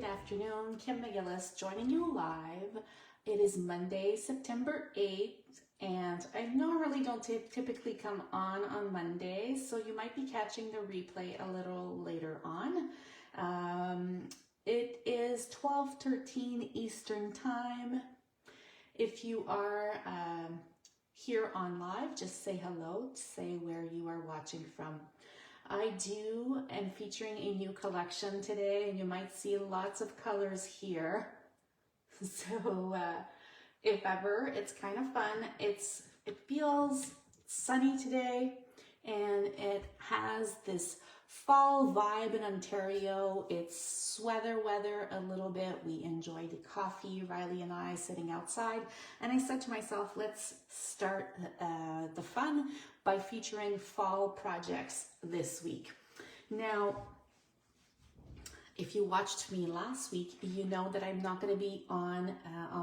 afternoon. Kim McGillis joining you live. It is Monday, September 8th, and I normally don't typically come on Mondays, so you might be catching the replay a little later on. It is 12:13 Eastern Time. If you are here on live, just say hello, say where you are watching from. I am featuring a new collection today, and you might see lots of colors here. So if ever, it's kind of fun. It feels sunny today, and it has this fall vibe in Ontario. It's sweater weather a little bit. We enjoyed the coffee, Riley and I, sitting outside. And I said to myself, let's start the fun by featuring fall projects this week. Now, if you watched me last week, you know that I'm not going to be on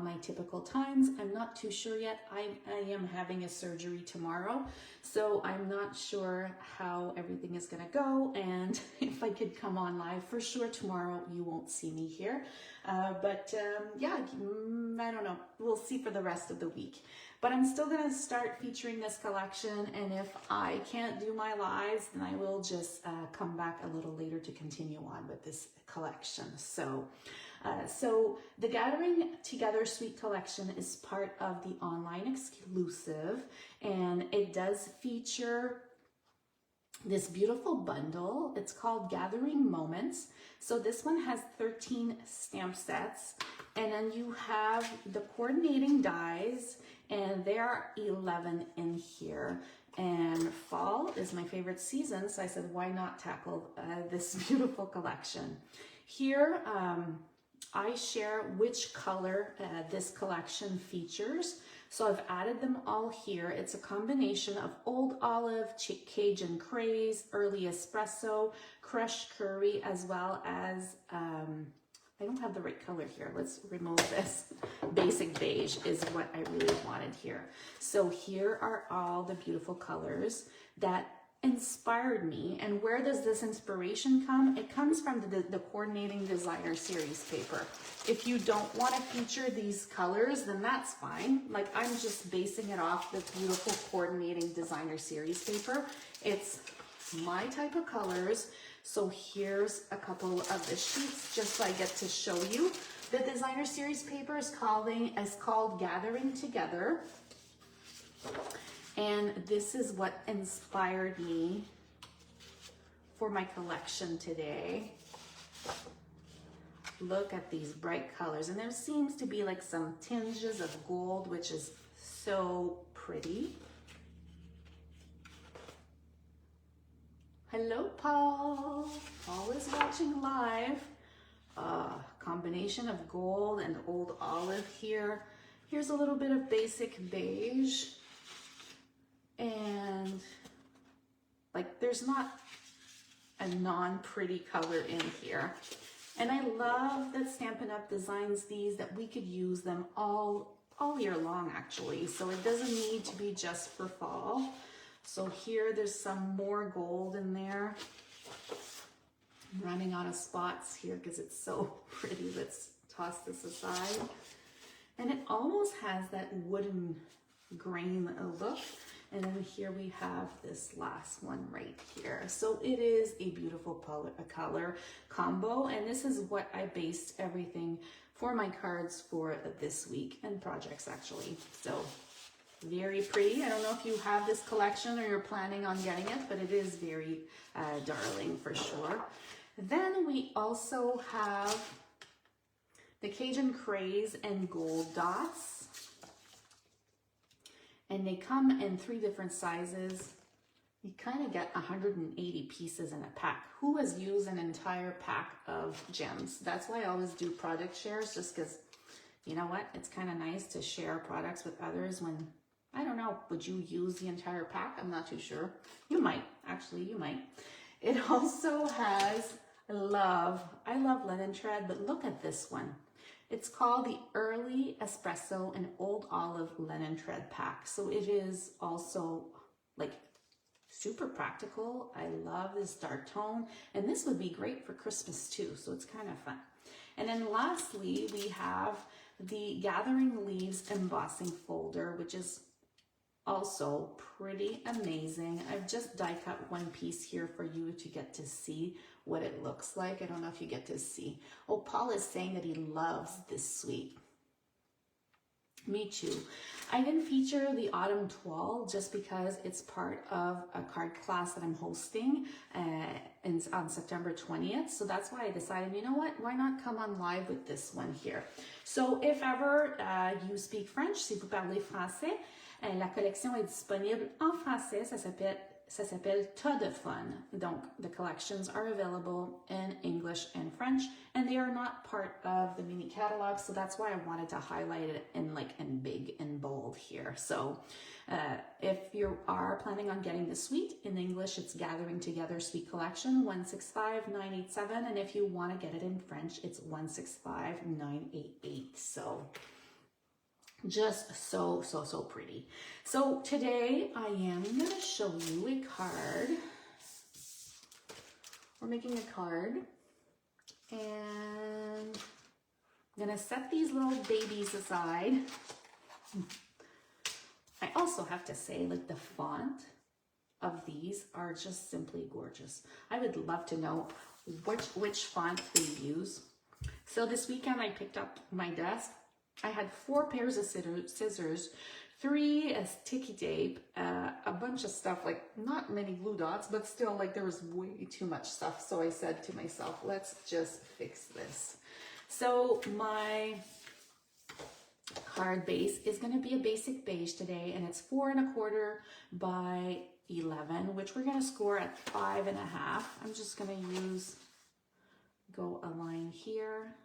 my typical times. I'm not too sure yet. I am having a surgery tomorrow, so I'm not sure how everything is going to go, and if I could come on live. For sure tomorrow you won't see me here, but yeah, I don't know. We'll see for the rest of the week. But I'm still going to start featuring this collection, and if I can't do my lives, then I will just come back a little later to continue on with this collection. So the Gathering Together Suite collection is part of the online exclusive, and it does feature this beautiful bundle. It's called Gathering Moments. So this one has 13 stamp sets, and then you have the coordinating dies, and there are 11 in here. And fall is my favorite season, so I said, why not tackle this beautiful collection? Here, I share which color this collection features. So I've added them all here. It's a combination of Old Olive, Cajun Craze, Early Espresso, Crushed Curry, as well as, I don't have the right color here. Let's remove this. Basic Beige is what I really wanted here. So here are all the beautiful colors that inspired me. And where does this inspiration come? It comes from the Coordinating Designer Series paper. If you don't want to feature these colors, then that's fine. Like, I'm just basing it off the beautiful Coordinating Designer Series paper. It's my type of colors. So here's a couple of the sheets just so I get to show you. The Designer Series paper is called Gathering Together. And this is what inspired me for my collection today. Look at these bright colors. And there seems to be like some tinges of gold, which is so pretty. Hello, Paul. Paul is watching live. Combination of gold and Old Olive here. Here's a little bit of Basic Beige. And like, there's not a non-pretty color in here. And I love that Stampin' Up designs these, that we could use them all year long, actually. So it doesn't need to be just for fall. So here, there's some more gold in there. I'm running out of spots here because it's so pretty. Let's toss this aside. And it almost has that wooden grain look. And then here we have this last one right here. So it is a beautiful color combo. And this is what I based everything for my cards for this week, and projects actually. So very pretty. I don't know if you have this collection or you're planning on getting it, but it is very darling for sure. Then we also have the Cajun Craze and Gold Dots. And they come in 3 different sizes. You kind of get 180 pieces in a pack. Who has used an entire pack of gems? That's why I always do product shares, just because, you know what? It's kind of nice to share products with others when, I don't know, would you use the entire pack? I'm not too sure. You might, actually, you might. It also has, I love linen thread, but look at this one. It's called the Early Espresso and Old Olive Linen Thread Pack. So it is also like super practical. I love this dark tone, and this would be great for Christmas too, so it's kind of fun. And then lastly, we have the Gathering Leaves embossing folder, which is also pretty amazing. I've just die cut one piece here for you to get to see what it looks like. I don't know if you get to see. Oh, Paul is saying that he loves this suite. Me too. I didn't feature the Autumn Toile just because it's part of a card class that I'm hosting on September 20th. So that's why I decided, you know what, why not come on live with this one here. So if ever you speak French, si vous parlez français, la collection est disponible en français. Ça s'appelle Tas de Fun. Donc, the collections are available in English and French, and they are not part of the mini catalog, so that's why I wanted to highlight it in big and bold here. So, if you are planning on getting the suite, in English, it's Gathering Together Suite Collection 165987, and if you want to get it in French, it's 165988. So, just so pretty. So today I am going to show you a card. We're making a card, and I'm going to set these little babies aside. I also have to say, like, the font of these are just simply gorgeous. I would love to know which font they use. So this weekend I picked up my desk. I had 4 pairs of scissors, 3 sticky tape, a bunch of stuff, like not many glue dots, but still, like, there was way too much stuff. So I said to myself, let's just fix this. So my card base is going to be a basic beige today, and it's 4 1/4 by 11, which we're going to score at 5 1/2. I'm just going to go a line here.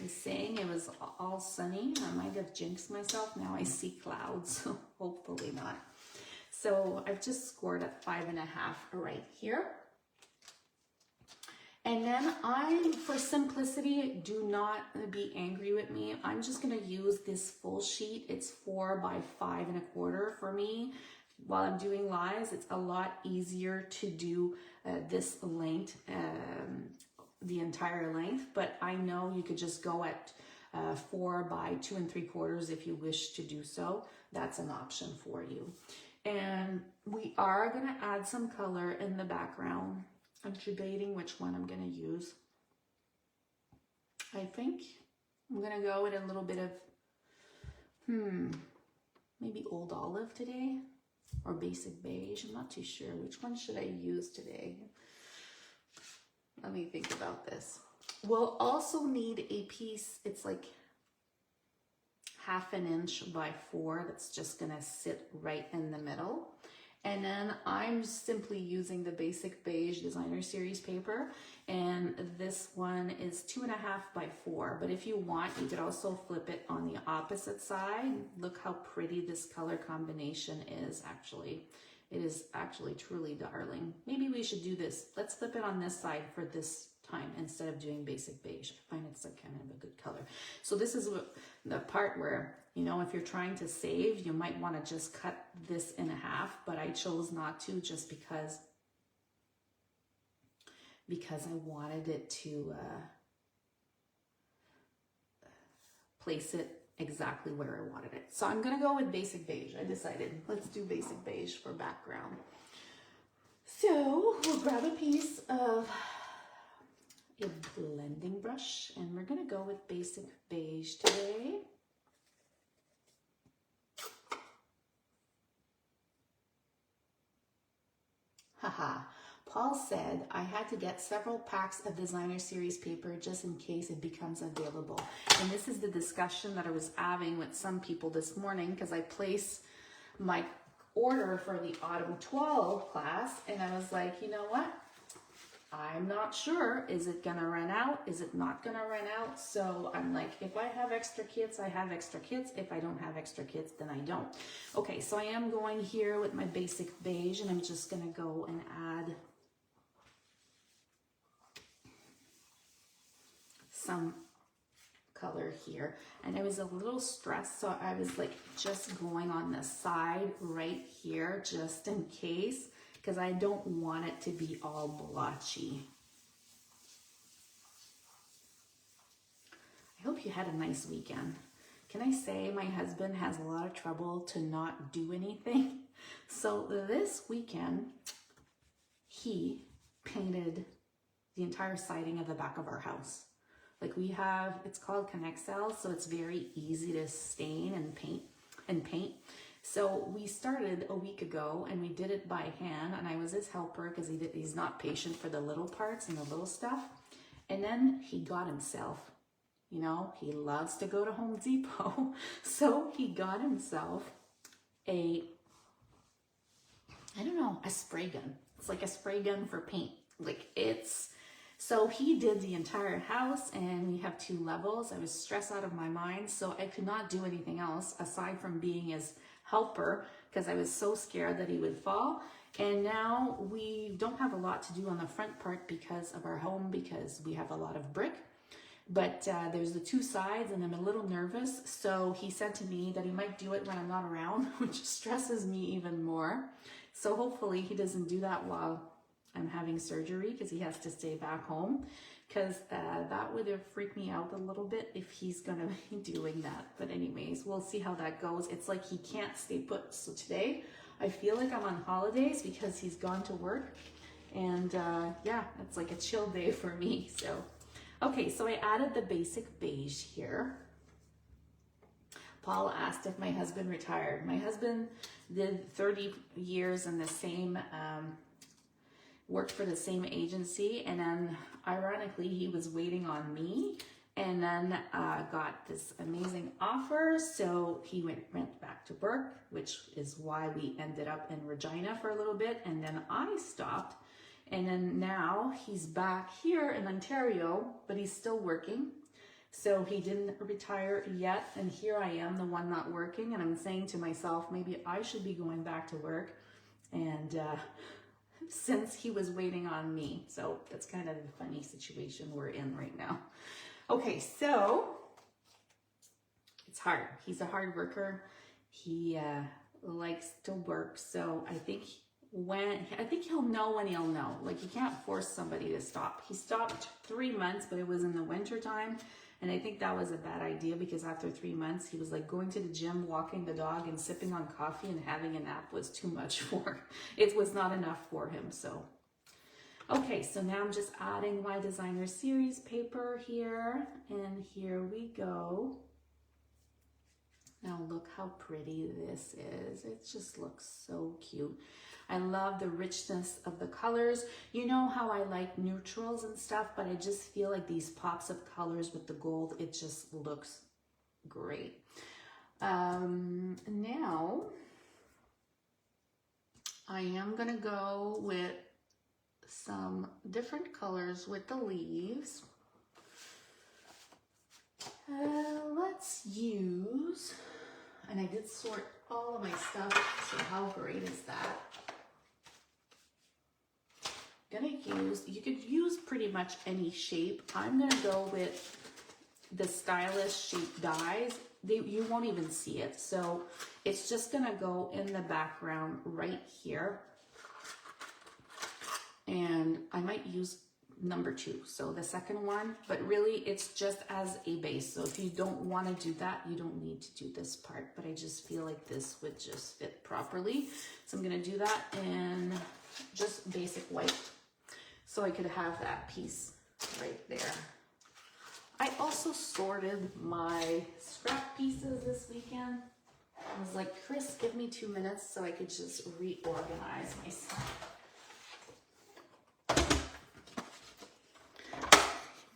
I was saying it was all sunny. I might have jinxed myself. Now I see clouds, so hopefully not. So I've just scored at 5 1/2 right here. And then for simplicity, do not be angry with me. I'm just going to use this full sheet. It's 4 by 5 1/4 for me. While I'm doing lives, it's a lot easier to do this length, the entire length, but I know you could just go at 4 by 2 3/4 if you wish to do so. That's an option for you. And we are going to add some color in the background. I'm debating which one I'm going to use. I think I'm going to go with a little bit of, maybe Old Olive today, or Basic Beige. I'm not too sure. Which one should I use today? Let me think about this. We'll also need a piece, it's like 1/2 inch by 4, that's just gonna sit right in the middle. And then I'm simply using the Basic Beige Designer Series paper, and this one is 2 1/2 by 4. But if you want, you could also flip it on the opposite side. Look how pretty this color combination is actually. It is actually truly darling. Maybe we should do this. Let's flip it on this side for this time instead of doing Basic Beige. I find it's like kind of a good color. So this is the part where, you know, if you're trying to save, you might want to just cut this in half, but I chose not to just because I wanted it to place it exactly where I wanted it. So I'm gonna go with Basic Beige. I decided, let's do Basic Beige for background. So we'll grab a piece of a blending brush, and we're gonna go with Basic Beige today. Haha. Paul said I had to get several packs of Designer Series paper just in case it becomes available. And this is the discussion that I was having with some people this morning, because I placed my order for the Autumn Toile class, and I was like, you know what? I'm not sure. Is it gonna run out? Is it not gonna run out? So I'm like, if I have extra kits, I have extra kits. If I don't have extra kits, then I don't. Okay, so I am going here with my Basic Beige, and I'm just gonna go and add some color here. And I was a little stressed, so I was like just going on the side right here, just in case, because I don't want it to be all blotchy. I hope you had a nice weekend. Can I say my husband has a lot of trouble to not do anything? So this weekend, he painted the entire siding of the back of our house. Like we have, it's called Connect Cell, so it's very easy to stain and paint. So we started a week ago and we did it by hand, and I was his helper because he's not patient for the little parts and the little stuff. And then he got himself, you know, he loves to go to Home Depot. So he got himself a spray gun. It's like a spray gun for paint. So he did the entire house, and we have 2 levels. I was stressed out of my mind, so I could not do anything else aside from being his helper because I was so scared that he would fall. And now we don't have a lot to do on the front part because of our home, because we have a lot of brick. But there's the 2 sides, and I'm a little nervous. So he said to me that he might do it when I'm not around, which stresses me even more. So hopefully he doesn't do that while I'm having surgery, because he has to stay back home, because that would have freaked me out a little bit if he's gonna be doing that. But anyways, we'll see how that goes. It's like he can't stay put. So today I feel like I'm on holidays because he's gone to work, and yeah, it's like a chill day for me. So okay, so I added the basic beige here. Paul asked if my husband retired. My husband did 30 years in the same, worked for the same agency, and then ironically he was waiting on me, and then got this amazing offer, so he went back to work, which is why we ended up in Regina for a little bit, and then I stopped. And then now he's back here in Ontario, but he's still working. So he didn't retire yet. And here I am, the one not working. And I'm saying to myself, maybe I should be going back to work. And since he was waiting on me. So that's kind of a funny situation we're in right now. Okay, so it's hard. He's a hard worker. He likes to work. So I think he'll know when he'll know. Like, you can't force somebody to stop. He stopped 3 months, but it was in the winter time, and I think that was a bad idea, because after 3 months he was like going to the gym, walking the dog, and sipping on coffee and having a nap was too much for, it was not enough for him. So okay, so now I'm just adding my designer series paper here, and here we go. Now look how pretty this is. It just looks so cute. I love the richness of the colors. You know how I like neutrals and stuff, but I just feel like these pops of colors with the gold, it just looks great. Now, I am gonna go with some different colors with the leaves. Let's use, and I did sort all of my stuff, so how great is that? Gonna use, you could use pretty much any shape. I'm gonna go with the stylish shape dies. You won't even see it, so it's just gonna go in the background right here, and I might use number 2, so the second one, but really it's just as a base. So if you don't want to do that, you don't need to do this part, but I just feel like this would just fit properly. So I'm going to do that in just basic white, so I could have that piece right there. I also sorted my scrap pieces this weekend. I was like, Chris, give me 2 minutes so I could just reorganize myself.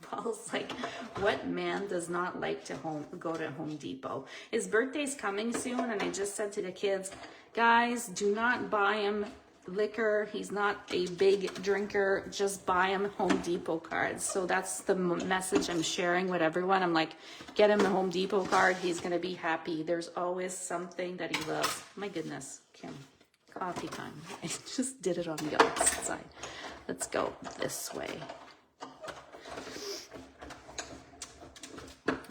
Paul's like, what man does not like to go to Home Depot? His birthday's coming soon, and I just said to the kids, guys, do not buy him liquor. He's not a big drinker. Just buy him Home Depot cards. So that's the message I'm sharing with everyone. I'm like, get him a Home Depot card. He's going to be happy. There's always something that he loves. My goodness, Kim, coffee time. I just did it on the opposite side. Let's go this way.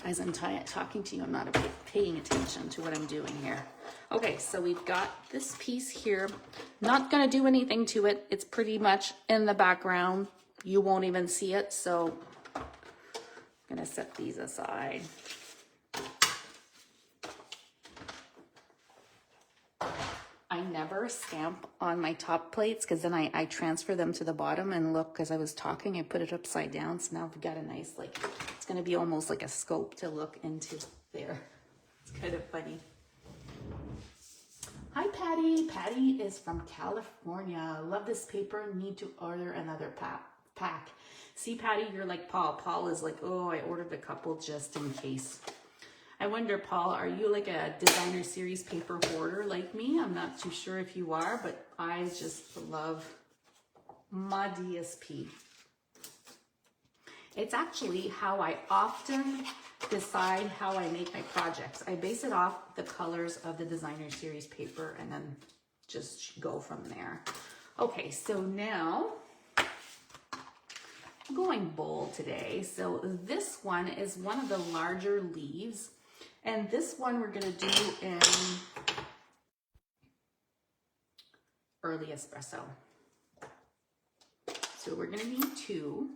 I As I'm talking to you, I'm not paying attention to what I'm doing here. Okay, so we've got this piece here. Not gonna do anything to it. It's pretty much in the background. You won't even see it, so I'm gonna set these aside. I never stamp on my top plates because then I transfer them to the bottom, and look, as I was talking, I put it upside down. So now we've got a nice, like, it's gonna be almost like a scope to look into there. It's kind of funny. Hi, Patty. Patty is from California. Love this paper. Need to order another pack. See, Patty, you're like Paul. Paul is like, oh, I ordered a couple just in case. I wonder, Paul, are you like a designer series paper hoarder like me? I'm not too sure if you are, but I just love my DSP. It's actually how I often decide how I make my projects. I base it off the colors of the designer series paper and then just go from there. Okay, so now I'm going bold today. So this one is one of the larger leaves. And this one we're gonna do in early espresso. So we're gonna need 2.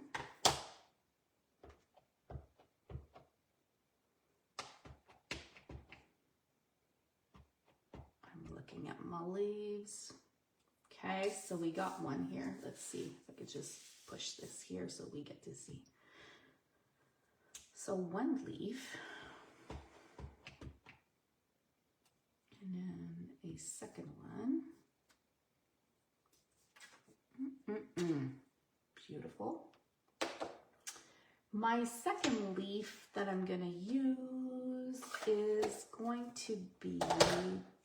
I'm looking at my leaves. Okay, so we got one here. Let's see if I could just push this here so we get to see. So 1 leaf. And then a second one. Beautiful. My second leaf that I'm gonna use is going to be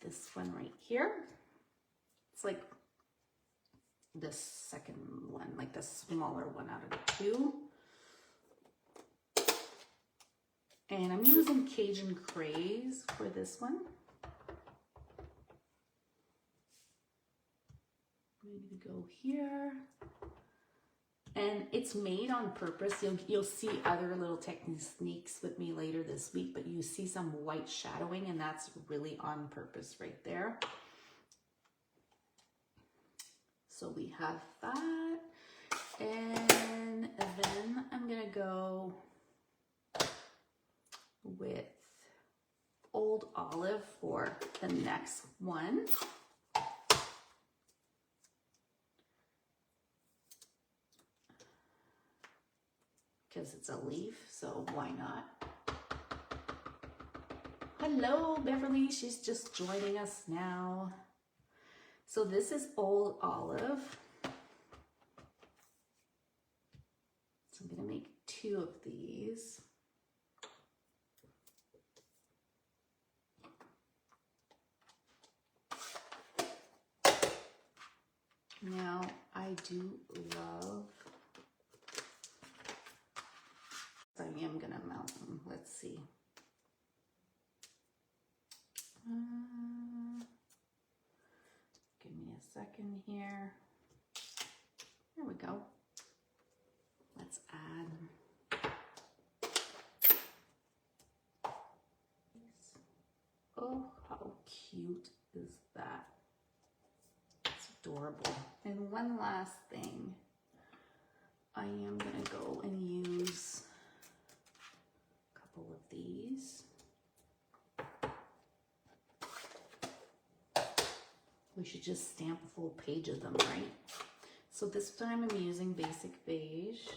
this one right here. It's like the second one, like the smaller one out of the 2. And I'm using Cajun Craze for this one. I'm going to go here, and it's made on purpose. You'll see other little techniques with me later this week, but you see some white shadowing, and that's really on purpose right there. So we have that, and then I'm gonna go with Old Olive for the next one. Because it's a leaf, so why not? Hello, Beverly. She's just joining us now. So this is Old Olive. So I'm going to make 2 of these. Now, I do love, I am going to mount them. Let's see. Give me a second here. There we go. Let's add. Oh, how cute is that? It's adorable. And one last thing. I am going to go and use a couple of these. We should just stamp a full page of them, right? So this time I'm using Basic Beige.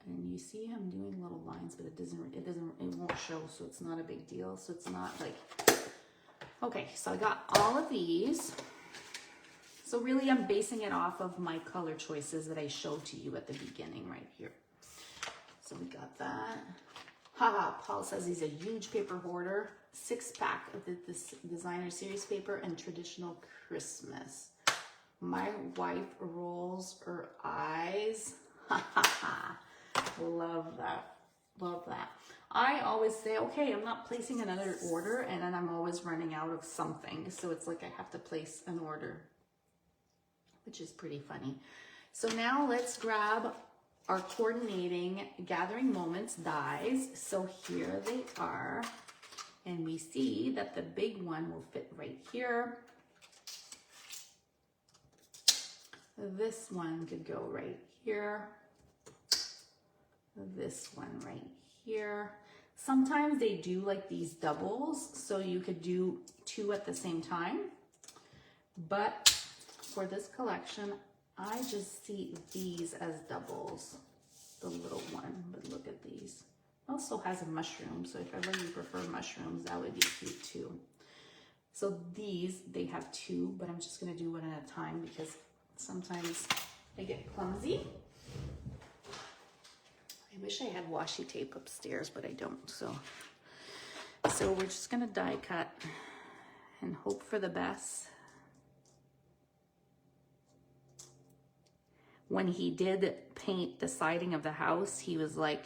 And you see I'm doing little lines, but it won't show, so it's not a big deal. So it's not like, okay, so I got all of these. So really I'm basing it off of my color choices that I showed to you at the beginning right here. So we got that. Haha, Paul says he's a huge paper hoarder. 6-pack of this designer series paper and traditional Christmas. My wife rolls her eyes. Ha ha ha. Love that. Love that. I always say, okay, I'm not placing another order, and then I'm always running out of something. So it's like I have to place an order, which is pretty funny. So now let's grab our coordinating gathering moments dies. So here they are. And we see that the big one will fit right here. This one could go right here. This one right here. Sometimes they do like these doubles, so you could do two at the same time. But for this collection, I just see these as doubles, the little one, but look at these. Also has a mushroom, so if ever you prefer mushrooms, that would be cute too. So these, they have two, but I'm just gonna do one at a time because sometimes they get clumsy. I wish I had washi tape upstairs, but I don't, so we're just gonna die cut and hope for the best. When he did paint the siding of the house, he was like,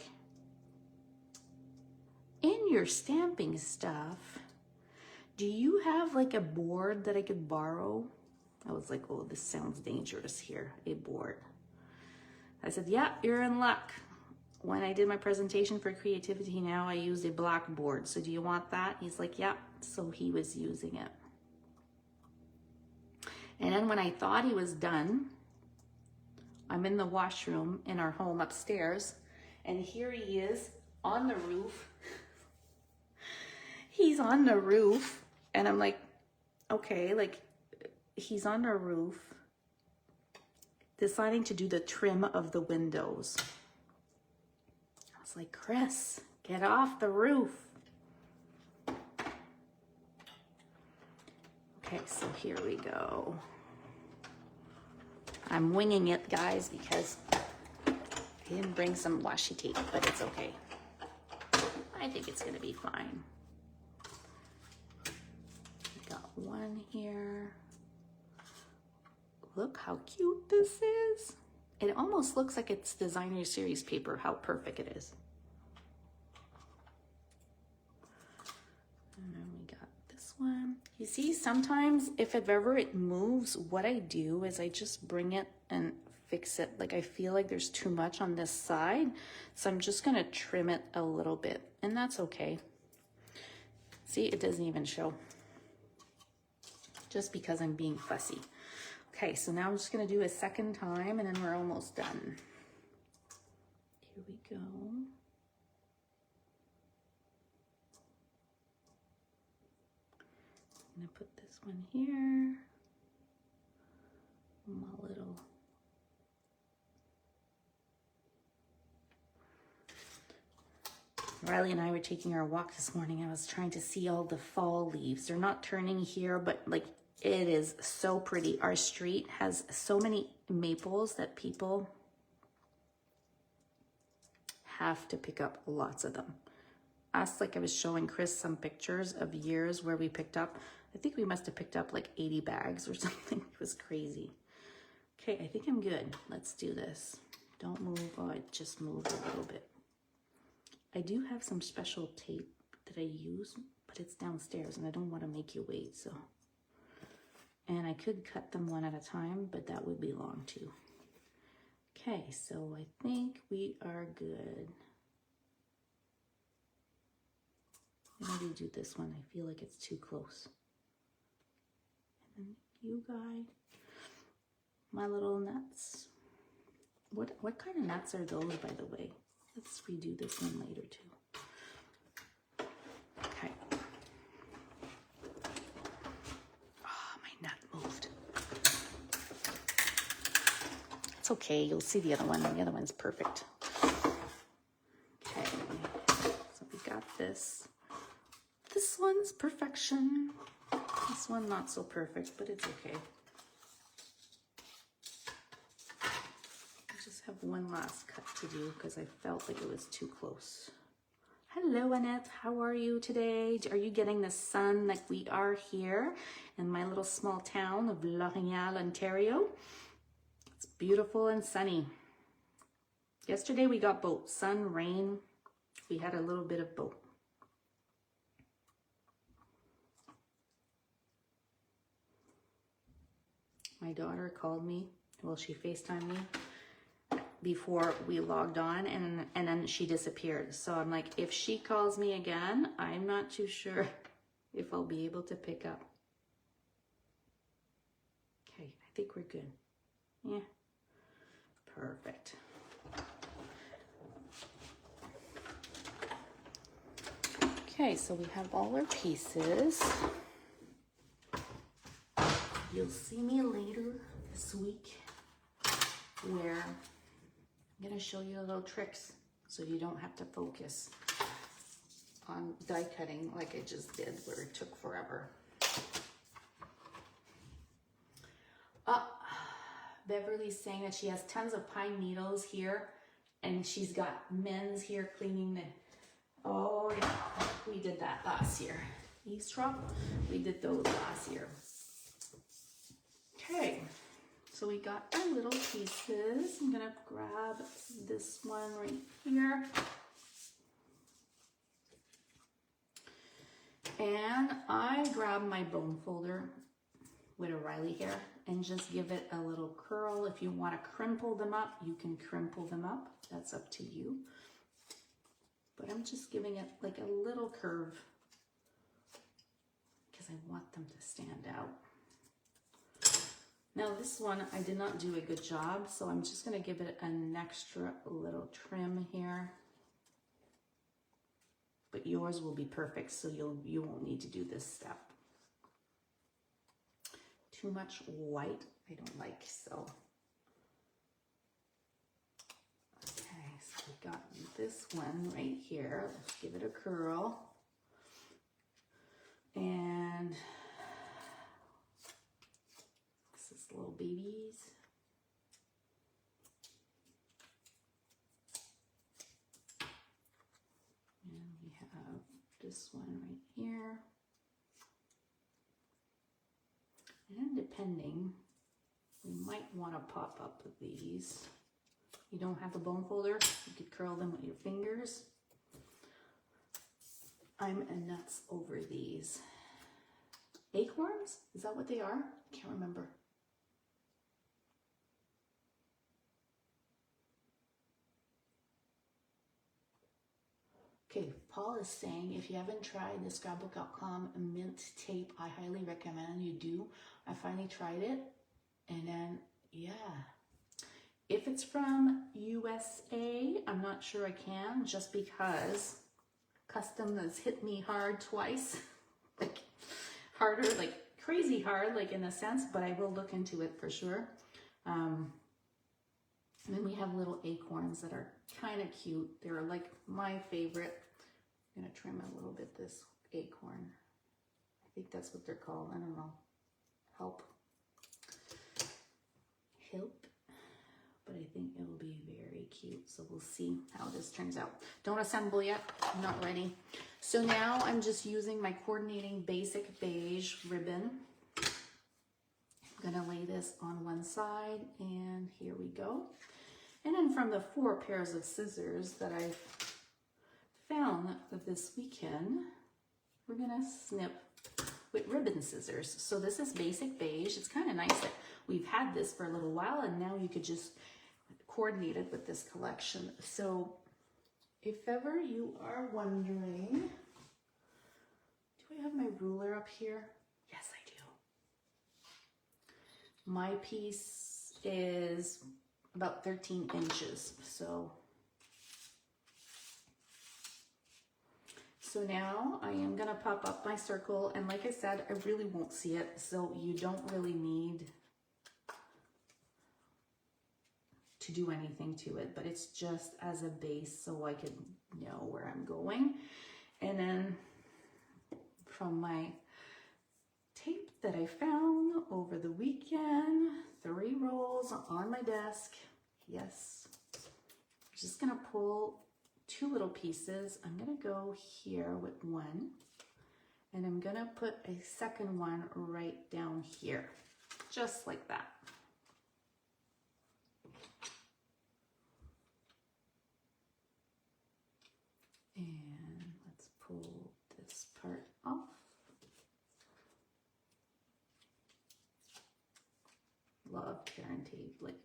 in your stamping stuff, do you have like a board that I could borrow? I was like, oh, this sounds dangerous here, a board. I said, yeah, you're in luck. When I did my presentation for Creativity Now, I used a blackboard. So do you want that? He's like, yeah. So he was using it. And then when I thought he was done, I'm in the washroom in our home upstairs, and here he is on the roof. He's on the roof, and I'm like, okay, like he's on the roof, deciding to do the trim of the windows. I was like, Chris, get off the roof. Okay, so here we go. I'm winging it, guys, because I didn't bring some washi tape, but it's okay. I think it's gonna be fine. Got one here. Look how cute this is. It almost looks like it's designer series paper, how perfect it is. And then we got this one. You see, sometimes if ever it moves, what I do is I just bring it and fix it. Like I feel like there's too much on this side, so I'm just gonna trim it a little bit, and that's okay. See, it doesn't even show, just because I'm being fussy. Okay, so now I'm just gonna do a second time, and then we're almost done. Here we go. I'm gonna put this one here. My little. Riley and I were taking our walk this morning. I was trying to see all the fall leaves. They're not turning here, but like it is so pretty. Our street has so many maples that people have to pick up lots of them. Us, like I was showing Chris some pictures of years where we picked up, I think we must have picked up like 80 bags or something. It was crazy. Okay, I think I'm good. Let's do this. Don't move. Oh, it just moved a little bit. I do have some special tape that I use, but it's downstairs and I don't want to make you wait, so. And I could cut them one at a time, but that would be long too. Okay, so I think we are good. Maybe do this one. I feel like it's too close. And then you guys, my little nuts. What kind of nuts are those, by the way? Let's redo this one later too. Okay. Oh, my nut moved. It's okay. You'll see the other one. The other one's perfect. Okay. So we got this. This one's perfection. This one not so perfect, but it's okay. I just have one last cut to do because I felt like it was too close. Hello, Annette. How are you today? Are you getting the sun like we are here in my little small town of L'Orignal, Ontario? It's beautiful and sunny. Yesterday we got both sun, rain. We had a little bit of both. My daughter called me. Well, she FaceTimed me before we logged on, and then she disappeared. So I'm like, if she calls me again, I'm not too sure if I'll be able to pick up. Okay, I think we're good. Yeah, perfect. Okay, so we have all our pieces. You'll see me later this week where I'm gonna show you little tricks so you don't have to focus on die cutting like I just did where it took forever. Beverly's saying that she has tons of pine needles here and she's got men's here cleaning the, oh yeah, we did that last year. Eavesdrop, we did those last year. Okay, so we got our little pieces. I'm gonna grab this one right here. And I grab my bone folder with a Riley hair and just give it a little curl. If you want to crimple them up, you can crimple them up. That's up to you. But I'm just giving it like a little curve because I want them to stand out. Now this one, I did not do a good job, so I'm just going to give it an extra little trim here. But yours will be perfect, so you won't need to do this step. Too much white, I don't like, so. Okay, so we got this one right here. Let's give it a curl. And this is little babies. And we have this one right here. And depending, we might want to pop up these. You don't have a bone folder, you could curl them with your fingers. I'm nuts over these. Acorns? Is that what they are? I can't remember. Okay, Paul is saying, if you haven't tried the scrapbook.com mint tape, I highly recommend you do. I finally tried it, and then, yeah. If it's from USA, I'm not sure I can, just because custom has hit me hard twice. Like, harder, like crazy hard, like in a sense, but I will look into it for sure. And then we have little acorns that are kind of cute. They're like my favorite. I'm gonna trim a little bit this acorn. I think that's what they're called. I don't know. Help. But I think it will be very cute. So we'll see how this turns out. Don't assemble yet. I'm not ready. So now I'm just using my coordinating basic beige ribbon. I'm gonna lay this on one side, and here we go. And then from the 4 pairs of scissors that I've found this weekend, we're gonna snip with ribbon scissors. So this is basic beige. It's kind of nice that we've had this for a little while, and now you could just coordinate it with this collection. So if ever you are wondering, do I have my ruler up here? Yes, I do. My piece is about 13 inches. So now I am gonna pop up my circle, and like I said, I really won't see it, so you don't really need to do anything to it, but it's just as a base so I can know where I'm going. And then from my tape that I found over the weekend, 3 rolls on my desk. Yes, I'm just gonna pull 2 little pieces. I'm gonna go here with one, and I'm gonna put a second one right down here, just like that. And let's pull this part off. Love tearing tape, like,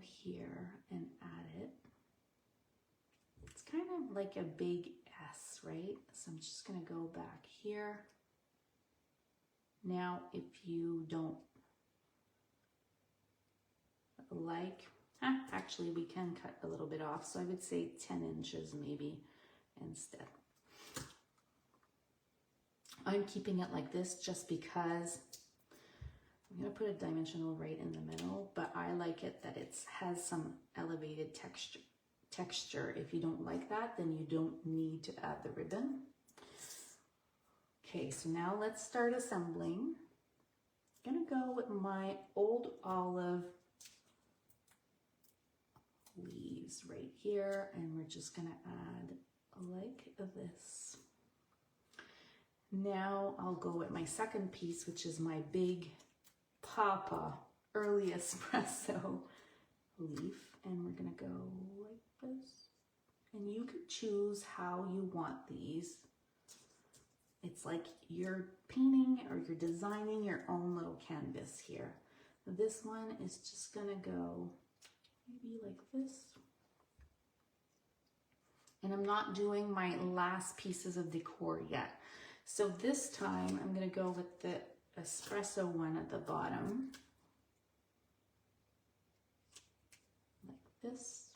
here and add it. It's kind of like a big S, right? So I'm just gonna go back here. Now, if you don't like, actually we can cut a little bit off. So I would say 10 inches maybe instead. I'm keeping it like this just because I'm gonna put a dimensional right in the middle, but I like it that it has some elevated texture. If you don't like that, then you don't need to add the ribbon. Okay, so now let's start assembling. I'm gonna go with my old olive leaves right here, and we're just gonna add like this. Now I'll go with my second piece, which is my big Papa early espresso leaf, and we're gonna go like this. And you could choose how you want these. It's like you're painting or you're designing your own little canvas here. This one is just gonna go maybe like this. And I'm not doing my last pieces of decor yet. So this time I'm gonna go with the espresso one at the bottom. Like this.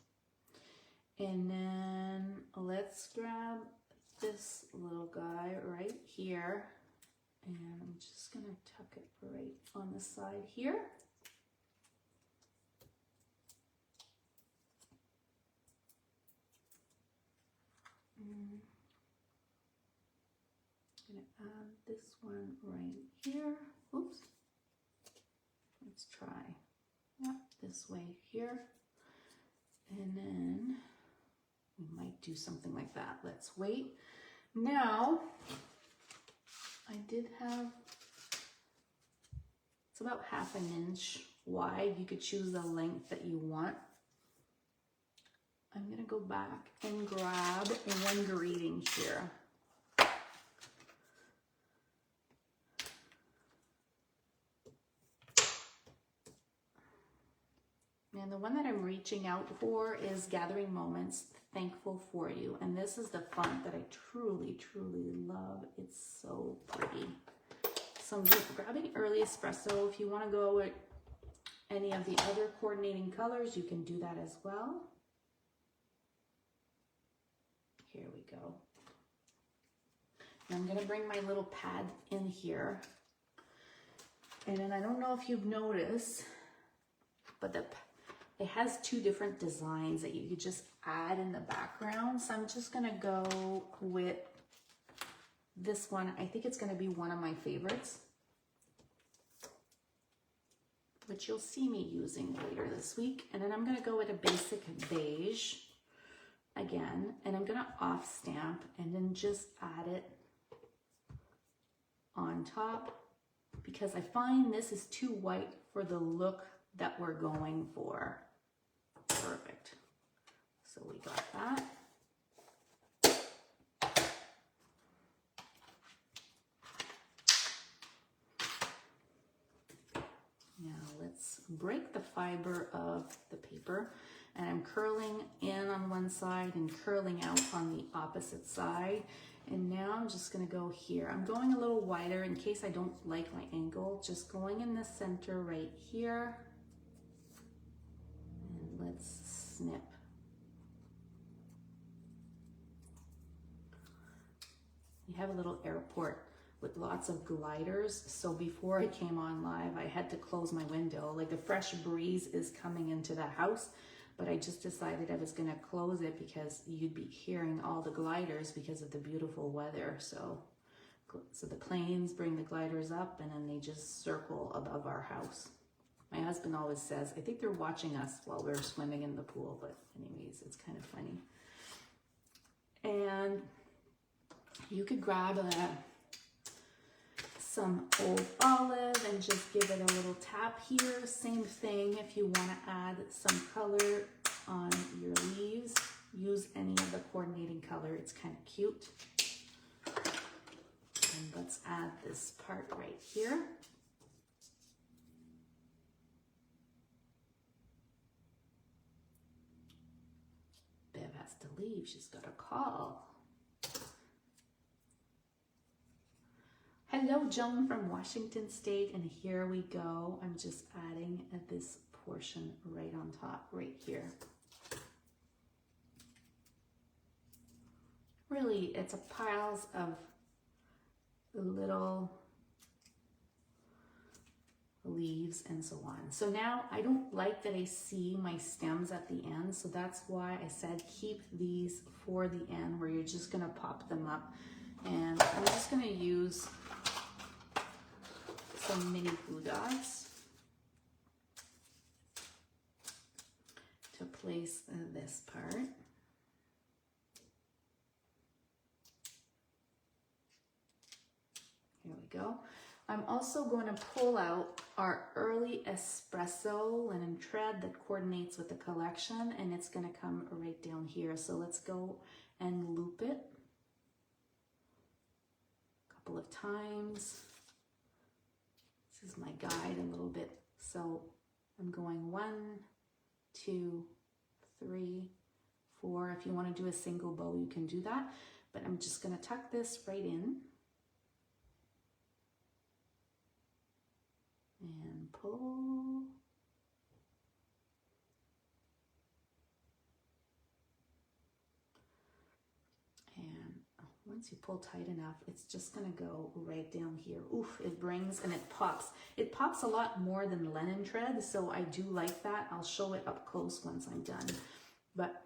And then let's grab this little guy right here. And I'm just gonna tuck it right on the side here. I'm gonna add this one right here. Oops. Let's try. Yep, this way here. And then we might do something like that. Let's wait. Now, I did have, it's about 1/2 inch wide. You could choose the length that you want. I'm gonna go back and grab one greeting here. And the one that I'm reaching out for is Gathering Moments, Thankful for You. And this is the font that I truly, truly love. It's so pretty. So I'm just grabbing Early Espresso. If you want to go with any of the other coordinating colors, you can do that as well. Here we go. And I'm going to bring my little pad in here. And then I don't know if you've noticed, but it has 2 different designs that you could just add in the background. So I'm just gonna go with this one. I think it's gonna be one of my favorites, which you'll see me using later this week. And then I'm gonna go with a basic beige again, and I'm gonna off stamp and then just add it on top because I find this is too white for the look that we're going for. Perfect. So we got that. Now let's break the fiber of the paper, and I'm curling in on one side and curling out on the opposite side. And now I'm just gonna go here. I'm going a little wider in case I don't like my angle, just going in the center right here. And let's snip. We have a little airport with lots of gliders. So before I came on live, I had to close my window. Like the fresh breeze is coming into the house, but I just decided I was gonna close it because you'd be hearing all the gliders because of the beautiful weather. So the planes bring the gliders up and then they just circle above our house. My husband always says, I think they're watching us while we're swimming in the pool, but anyways, it's kind of funny. And you could grab some old olive and just give it a little tap here. Same thing if you want to add some color on your leaves. Use any of the coordinating color. It's kind of cute. And let's add this part right here. to leave. She's got a call. Hello, Joan from Washington State, and here we go. I'm just adding this portion right on top, right here. Really, it's a piles of little leaves and so on. So now I don't like that I see my stems at the end, so that's why I said keep these for the end where you're just gonna pop them up. And I'm just gonna use some mini glue dots to place this part. Here we go. I'm also going to pull out our early espresso linen thread that coordinates with the collection, and it's going to come right down here. So let's go and loop it a couple of times. This is my guide a little bit. So I'm going 1, 2, 3, 4. If you want to do a single bow, you can do that. But I'm just going to tuck this right in. And pull. And once you pull tight enough, it's just gonna go right down here. Oof, it brings and it pops. It pops a lot more than linen thread, so I do like that. I'll show it up close once I'm done. But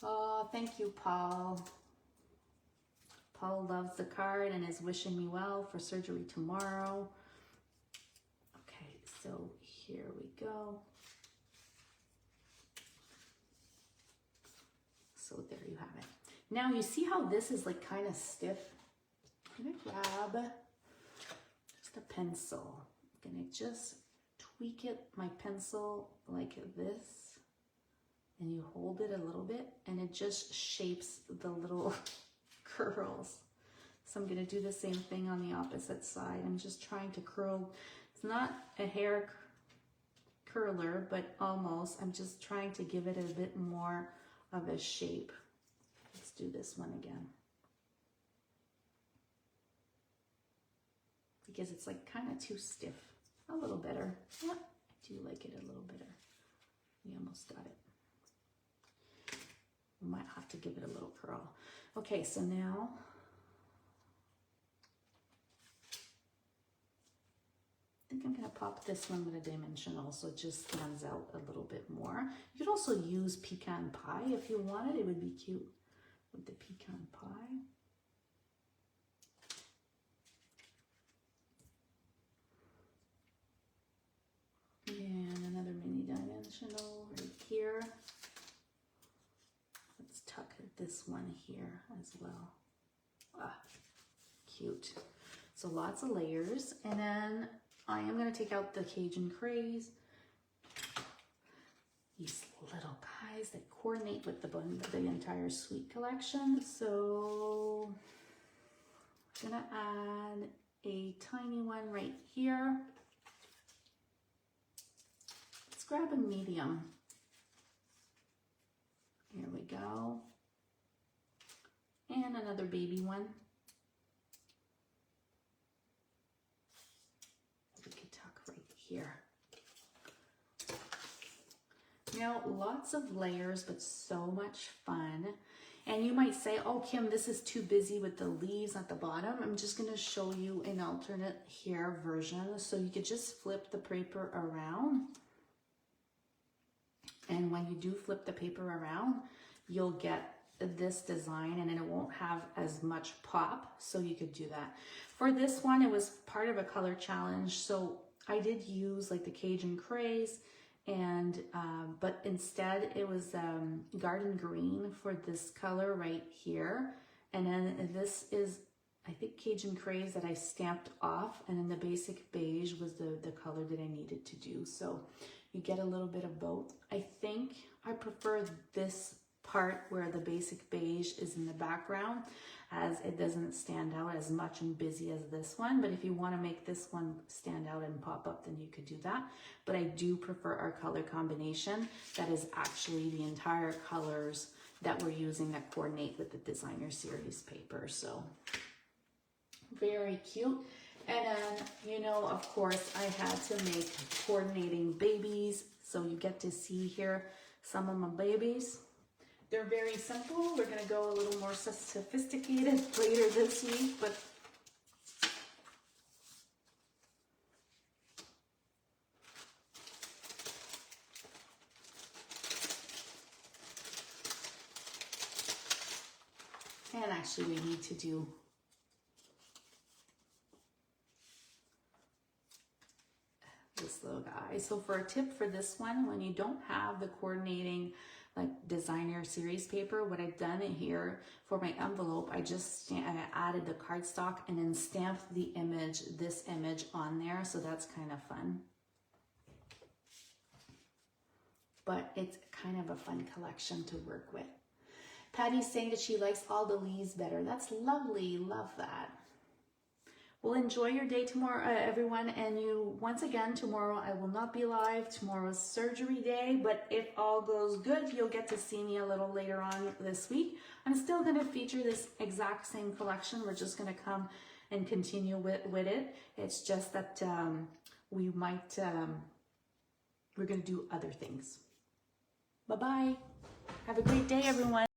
oh, thank you, Paul. Paul loves the card and is wishing me well for surgery tomorrow. Okay, so here we go. So there you have it. Now you see how this is like kind of stiff? I'm gonna grab just a pencil. I'm gonna just tweak it, my pencil like this, and you hold it a little bit and it just shapes the little curls. So I'm going to do the same thing on the opposite side. I'm just trying to curl. It's not a hair curler, but almost. I'm just trying to give it a bit more of a shape. Let's do this one again. Because it's like kind of too stiff. A little better. Yep, I do like it a little better. We almost got it. We might have to give it a little curl. Okay, so now I think I'm going to pop this one with a dimensional so it just stands out a little bit more. You could also use pecan pie if you wanted. It would be cute with the pecan pie. And another mini dimensional right here. Let's tuck this one here as well. Ah, cute. So lots of layers. And then I am going to take out the Cajun Craze. These little guys that coordinate with the entire suite collection. So I'm going to add a tiny one right here. Let's grab a medium. Here we go. And another baby one. We could tuck right here. Now, lots of layers, but so much fun. And you might say, oh, Kim, this is too busy with the leaves at the bottom. I'm just going to show you an alternate hair version. So you could just flip the paper around. And when you do flip the paper around, you'll get this design and then it won't have as much pop. So you could do that. For this one, it was part of a color challenge. So I did use like the Cajun Craze, and but instead it was garden green for this color right here. And then this is, I think, Cajun Craze that I stamped off, and then the basic beige was the color that I needed to do. So you get a little bit of both. I think I prefer this part where the basic beige is in the background, as it doesn't stand out as much and busy as this one. But if you want to make this one stand out and pop up, then you could do that. But I do prefer our color combination that is actually the entire colors that we're using that coordinate with the designer series paper. So very cute. And then, you know, of course, I had to make coordinating babies. So you get to see here some of my babies. They're very simple. We're going to go a little more sophisticated later this week, but and actually we need to do this little guy. So for a tip for this one, when you don't have the coordinating like designer series paper, what I've done in here for my envelope, I just added the cardstock and then stamped the image, this image on there. So that's kind of fun. But it's kind of a fun collection to work with. Patty's saying that she likes all the leaves better. That's lovely. Love that. Well, enjoy your day tomorrow, everyone. And you, once again, tomorrow I will not be live. Tomorrow's surgery day, but if all goes good, you'll get to see me a little later on this week. I'm still going to feature this exact same collection. We're just going to come and continue with it. It's just that we might, we're going to do other things. Bye-bye. Have a great day, everyone.